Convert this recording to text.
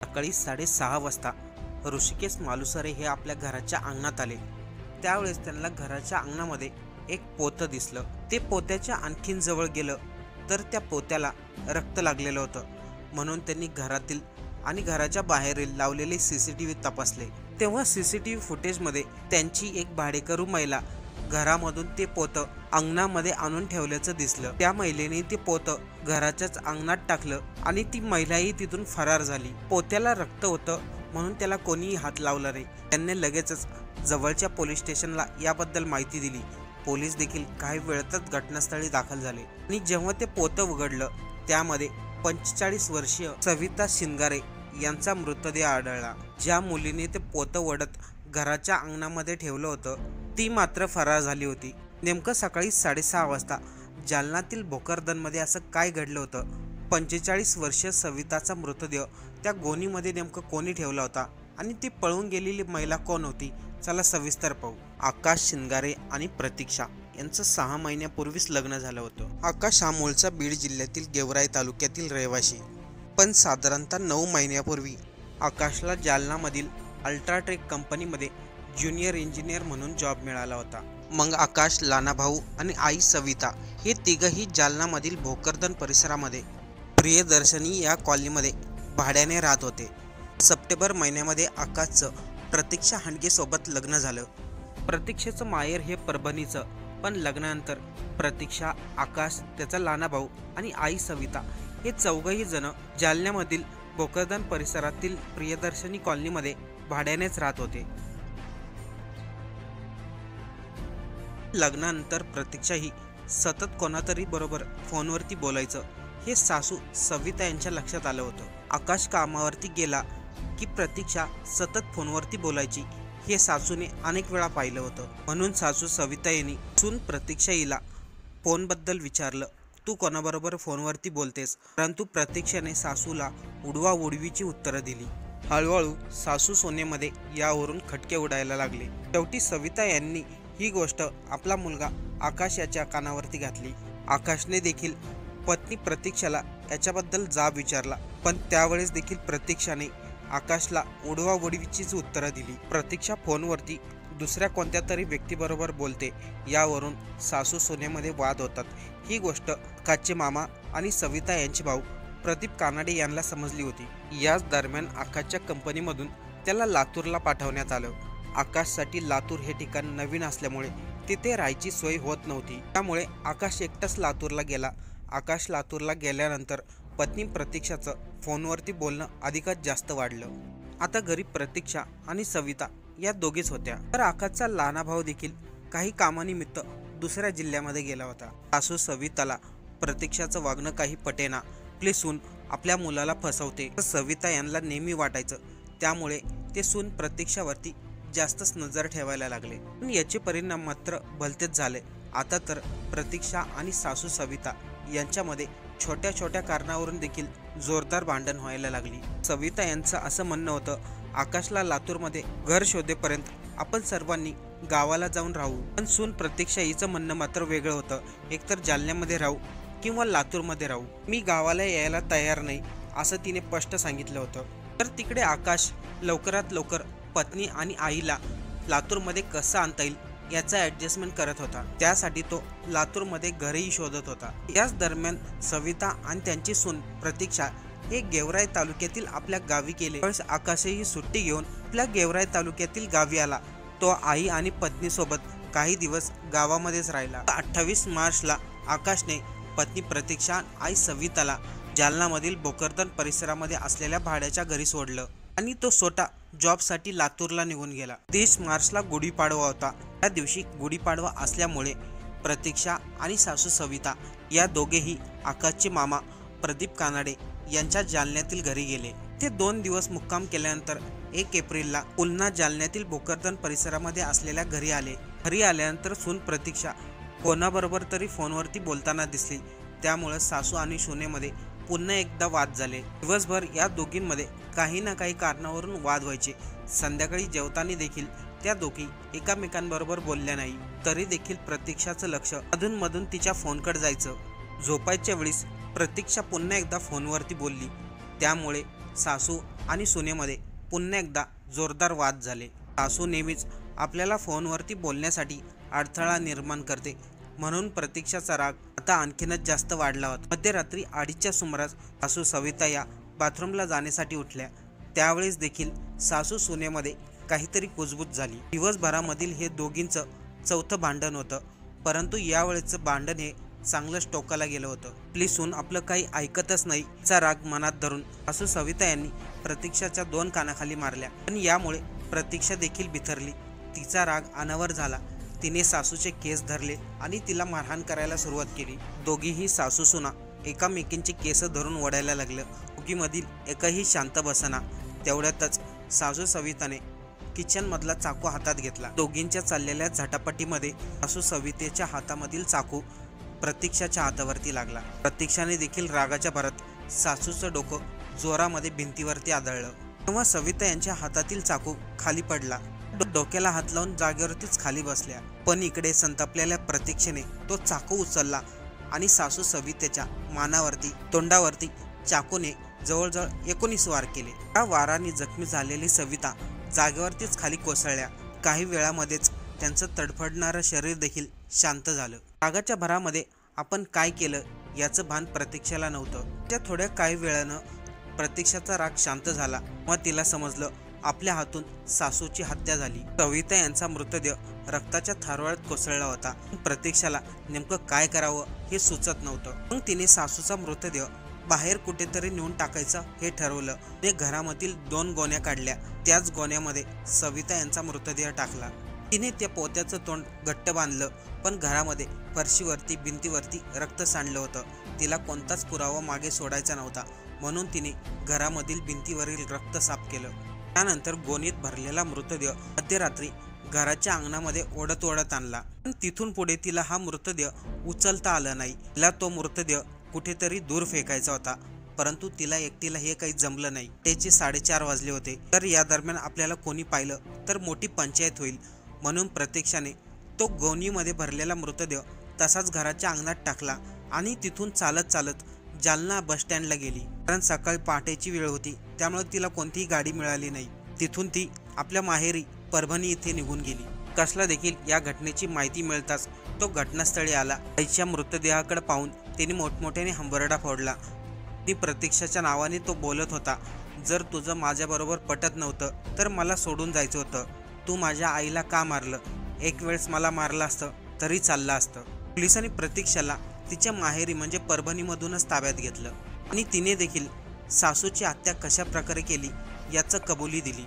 सकाळी 6:30 वाजता ऋषिकेश मालुसरे हे आपल्या घराच्या अंगणात आले. त्यावेळेस त्यांना घराच्या अंगणामध्ये एक पोतं दिसलं. ते पोत्याच्या आणखीन जवळ गेलं तर त्या पोत्याला रक्त लागलेलं होतं. म्हणून त्यांनी घरातील आणि घराच्या बाहेरील लावलेले सीसीटीव्ही तपासले. तेव्हा सीसीटीव्ही फुटेजमध्ये त्यांची एक भाडेकरू महिला घरामधून ते पोतं अंगणामध्ये आणून ठेवल्याचं दिसलं. त्या महिलेने ते पोतं घराच्याच अंगणात टाकलं आणि ती महिलाही तिथून फरार झाली. पोत्याला रक्त होतं म्हणून त्याला कोणीही हात लावला नाही. त्यांनी लगेचच जवळच्या पोलीस स्टेशनला याबद्दल माहिती दिली. पोलीस देखील काही वेळातच घटनास्थळी दाखल झाले आणि जेव्हा ते पोतं उघडलं त्यामध्ये 45 वर्षीय सविता शिंगारे यांचा मृतदेह आढळला. ज्या मुलीने ते पोतं ओढत घराच्या अंगणामध्ये ठेवलं होतं ती मात्र फरार झाली होती. नेमकं सकाळी 6:30 वाजता जालन्यातील भोकरदनमध्ये असं काय घडलं होतं? 45 वर्षीय सविताचा मृतदेह त्या गोणीमध्ये नेमकं कोणी ठेवला होता आणि ती पळून गेलेली महिला कोण होती? चला सविस्तर पाहू. आकाश शिंगारे आणि प्रतीक्षा यांचं 6 महिन्यापूर्वीच लग्न झालं होतं. आकाश हा मूळचा बीड जिल्ह्यातील गेवराई तालुक्यातील रहिवासी, पण साधारणतः 9 महिन्यापूर्वी आकाशला जालन्यामधील अल्ट्राटेक कंपनीमध्ये ज्युनियर इंजिनियर म्हणून जॉब मिळाला होता. मग आकाश, लहाना भाऊ आणि आई सविता हे तिघही जालन्यामधील भोकरदन परिसरामध्ये प्रियदर्शनी या कॉलनीमध्ये भाड्याने राहत होते. सप्टेंबर महिन्यामध्ये आकाशचं प्रतीक्षा हांडगेसोबत लग्न झालं. प्रतीक्षेचं माहेर हे परभणीचं, पण लग्नानंतर प्रतीक्षा, आकाश, त्याचा लहाना भाऊ आणि आई सविता हे चौघही जण जालन्यामधील भोकरदन परिसरातील प्रियदर्शनी कॉलनीमध्ये भाड्यानेच राहत होते. लग्नानंतर प्रतीक्षा ही सतत कोणातरी बरोबर फोनवरती बोलायचं हे सासू सविता यांच्या लक्षात आलं होतं. आकाश कामावरती गेला की प्रतीक्षा सतत फोनवरती बोलायची हे सासूने अनेक वेळा पाहिलं होतं. म्हणून सासू सविता यांनी सून प्रतीक्षा हिला फोनबद्दल विचारलं, तू कोणाबरोबर फोनवरती बोलतेस? परंतु प्रतीक्षाने सासूला उडवाउडवीची उत्तरं दिली. हळूहळू सासू सोनेमध्ये यावरून खटके उडायला लागले. शेवटी सविता यांनी ही गोष्ट आपला मुलगा आकाश याच्या कानावरती घातली. आकाशने देखील पत्नी प्रतीक्षाला याच्याबद्दल जाब विचारला, पण त्यावेळेस देखील प्रतीक्षाने आकाशला उडवाउडवीचीच उत्तरं दिली. प्रतीक्षा फोनवरती दुसऱ्या कोणत्या तरी व्यक्तीबरोबर बोलते यावरून सासू सोनेमध्ये वाद होतात. ही गोष्ट आकाशचे मामा आणि सविता यांचे भाऊ प्रदीप कानाडे यांना समजली होती. याच दरम्यान आकाशच्या कंपनीमधून त्याला लातूरला पाठवण्यात आलं. आकाशसाठी लातूर हे ठिकाण नवीन असल्यामुळे तिथे राहायची सोय होत नव्हती. त्यामुळे आकाश एकटाच लातूरला गेला. आकाश लातूरला गेल्यानंतर पत्नी प्रतीक्षाचं फोनवरती बोलणं अधिकच जास्त वाढलं. आता घरी प्रतीक्षा आणि सविता या दोघीच होत्या. तर आकाशचा लहाना भाऊ देखील काही कामानिमित्त दुसऱ्या जिल्ह्यामध्ये गेला होता. सासू सविताला प्रतीक्षाचं वागणं काही पटेना. आपली सून आपल्या मुलाला फसवते सविता यांना नेहमी वाटायचं. त्यामुळे ते सून प्रतीक्षावरती जास्तच नजर ठेवायला लागले. पण याचे परिणाम मात्र भलतेच झाले. आता तर प्रतीक्षा आणि सासू सविता यांच्यामध्ये छोट्या छोट्या कारणावरून देखील जोरदार भांडण व्हायला लागली. सविता यांचं असं म्हणणं होतं, आकाशला लातूरमध्ये घर शोधेपर्यंत आपण सर्वांनी गावाला जाऊन राहू. पण सून प्रतीक्षा हिचं म्हणणं मात्र वेगळं होतं. एकतर जालन्यामध्ये राहू किंवा लातूरमध्ये राहू, मी गावाला यायला तयार नाही असं तिने स्पष्ट सांगितलं होतं. तर तिकडे आकाश लवकरात लवकर पत्नी आणि आईला लातूरमध्ये कसं आणता येईल याचा ॲडजस्टमेंट करत होता. त्यासाठी तो लातूरमध्ये घरही शोधत होता. याच दरम्यान सविता आणि त्यांची सून प्रतीक्षा हे गेवराई तालुक्यातील आपल्या गावी गेले. आकाशही सुट्टी घेऊन आपल्या गेवराई तालुक्यातील गावी आला. तो आई आणि पत्नीसोबत काही दिवस गावामध्येच राहिला. 28 मार्चला आकाशने पत्नी प्रतीक्षा, आई सविताला जालन्यामधील भोकरदन परिसरामध्ये असलेल्या भाड्याच्या घरी सोडलं आणि तो स्वतः जॉबसाठी लातूरला निघून गेला. 30 मार्चला गुढीपाडवा होता. त्या दिवशी गुढीपाडवा असल्यामुळे प्रतीक्षा आणि सासू सविता या दोघेही आकाशचे मामा प्रदीप कानाडे यांच्या जालन्यातील घरी गेले. ते 2 दिवस मुक्काम केल्यानंतर 1 एप्रिलला पुन्हा जालन्यातील भोकरदन परिसरामध्ये असलेल्या घरी आले. घरी आल्यानंतर सून प्रतीक्षा कोणाबरोबर तरी फोनवरती बोलताना दिसली. त्यामुळे सासू आणि सुनेमध्ये पुन्हा एकदा वाद झाले. दिवसभर या दोघींमध्ये काही ना काही कारणावरून वाद व्हायचे. संध्याकाळी जेवताना देखील त्या दोघी एकामेकांबरोबर बोलल्या नाही. तरी देखील प्रतीक्षाचं लक्ष अधूनमधून तिच्या फोनकडे जायचं. झोपायच्या वेळेस प्रतीक्षा पुन्हा एकदा फोनवरती बोलली. त्यामुळे सासू आणि सुनेमध्ये पुन्हा एकदा जोरदार वाद झाले. सासू नेहमीच आपल्याला फोनवरती बोलण्यासाठी अडथळा निर्माण करते, म्हणून प्रतीक्षाचा राग आता आणखीनच जास्त वाढला होता. मध्यरात्री 2:30च्या सुमारास सासू सविता या बाथरूमला जाण्यासाठी उठल्या. त्यावेळेस देखील सासू सुनेमध्ये काहीतरी कुजबूज झाली. दिवसभरामधील हे दोघींचं चौथं भांडण होतं, परंतु यावेळेचं भांडण हे चांगलंच टोकाला गेलं होतं. आपली सून आपलं काही ऐकतच नाही चा राग मनात धरून सासू सविता यांनी प्रतीक्षाच्या 2 कानाखाली मारल्या. पण यामुळे प्रतीक्षा देखील बिथरली. तिचा राग अनावर झाला. तिने सासूचे केस धरले आणि तिला मारहाण करायला सुरुवात केली. दोघीही सासू सुना एकामेकींचे केस धरून ओढायला लागलं. दोघीमधील एकही शांत बसना. तेवढ्यातच सासू सविताने किचनमधला चाकू हातात घेतला. दोघींच्या चाललेल्या झटापटीमध्ये सासू सवितेच्या हातामधील चाकू प्रतीक्षाच्या हातावरती लागला. प्रतीक्षाने देखील रागाच्या भरात सासूचं डोकं जोरामध्ये भिंतीवरती आदळलं. तेव्हा सविता यांच्या हातातील चाकू खाली पडला. डोक्याला हात लावून जागेवरतीच खाली बसल्या. पण इकडे संतापलेल्या प्रतीक्षेने तो चाकू उचलला आणि सासू सवितेच्या मानावरती तोंडावरती चाकूने जवळजवळ 19 वार केले. या वाराने जखमी झालेली सविता जागेवरतीच खाली कोसळल्या. काही वेळामध्येच त्यांचं तडफडणारं शरीर देखील शांत झालं. रागाच्या भरामध्ये आपण काय केलं याचं भान प्रतीक्षेला नव्हतं. त्या थोड्या काही वेळानं प्रतीक्षाचा राग शांत झाला. मग तिला समजलं आपल्या हातून सासूची हत्या झाली. सविता यांचा मृतदेह रक्ताच्या थारोळ्यात कोसळला होता. प्रतीक्षाला नेमकं काय करावं हे सुचत नव्हतं. मग तिने सासूचा मृतदेह बाहेर कुठेतरी नेऊन टाकायचं हे ठरवलं. ते घरामधील 2 गोण्या काढल्या. त्याच गोण्यामध्ये सविता यांचा मृतदेह टाकला. तिने त्या पोत्याचं तोंड घट्ट बांधलं, पण घरामध्ये फरशीवरती भिंतीवरती रक्त सांडलं होतं. तिला कोणताच पुरावा मागे सोडायचा नव्हता, म्हणून तिने घरामधील भिंतीवरील रक्त साफ केलं. त्यानंतर गोणीत भरलेला मृतदेह मध्यरात्री घराच्या अंगणामध्ये ओढत ओढत आणला. पण तिथून पुढे तिला हा मृतदेह उचलता आला नाही. तिला तो मृतदेह कुठेतरी दूर फेकायचा होता, परंतु तिला एकटीला हे काही जमलं नाही. त्याचे 4:30 वाजले होते. तर या दरम्यान आपल्याला कोणी पाहिलं तर मोठी पंचायत होईल, म्हणून प्रतीक्षाने तो गोणीमध्ये भरलेला मृतदेह तसाच घराच्या अंगणात टाकला आणि तिथून चालत चालत जालना बसस्टँडला गेली. कारण सकाळी पहाटेची वेळ होती, त्यामुळे तिला कोणतीही गाडी मिळाली नाही. तिथून ती आपल्या माहेरी परभणी येथे निघून गेली. कसला देखील या घटनेची माहिती मिळताच तो घटनास्थळी आला. आईच्या मृतदेहाकडे पाहून तिने मोठमोठ्याने हंबरडा फोडला. ती प्रतीक्षाच्या नावाने तो बोलत होता, जर तुझं माझ्याबरोबर पटत नव्हतं तर मला सोडून जायचं होतं. तू माझ्या आईला का मारलं? एक वेळेस मला मारलं असतं तरी चाललं असतं. पोलिसांनी प्रतीक्षाला तिच्या माहेरी म्हणजे परभणीमधूनच ताब्यात घेतलं आणि तिने देखील सासूची हत्या कशा प्रकारे केली याचं कबुली दिली.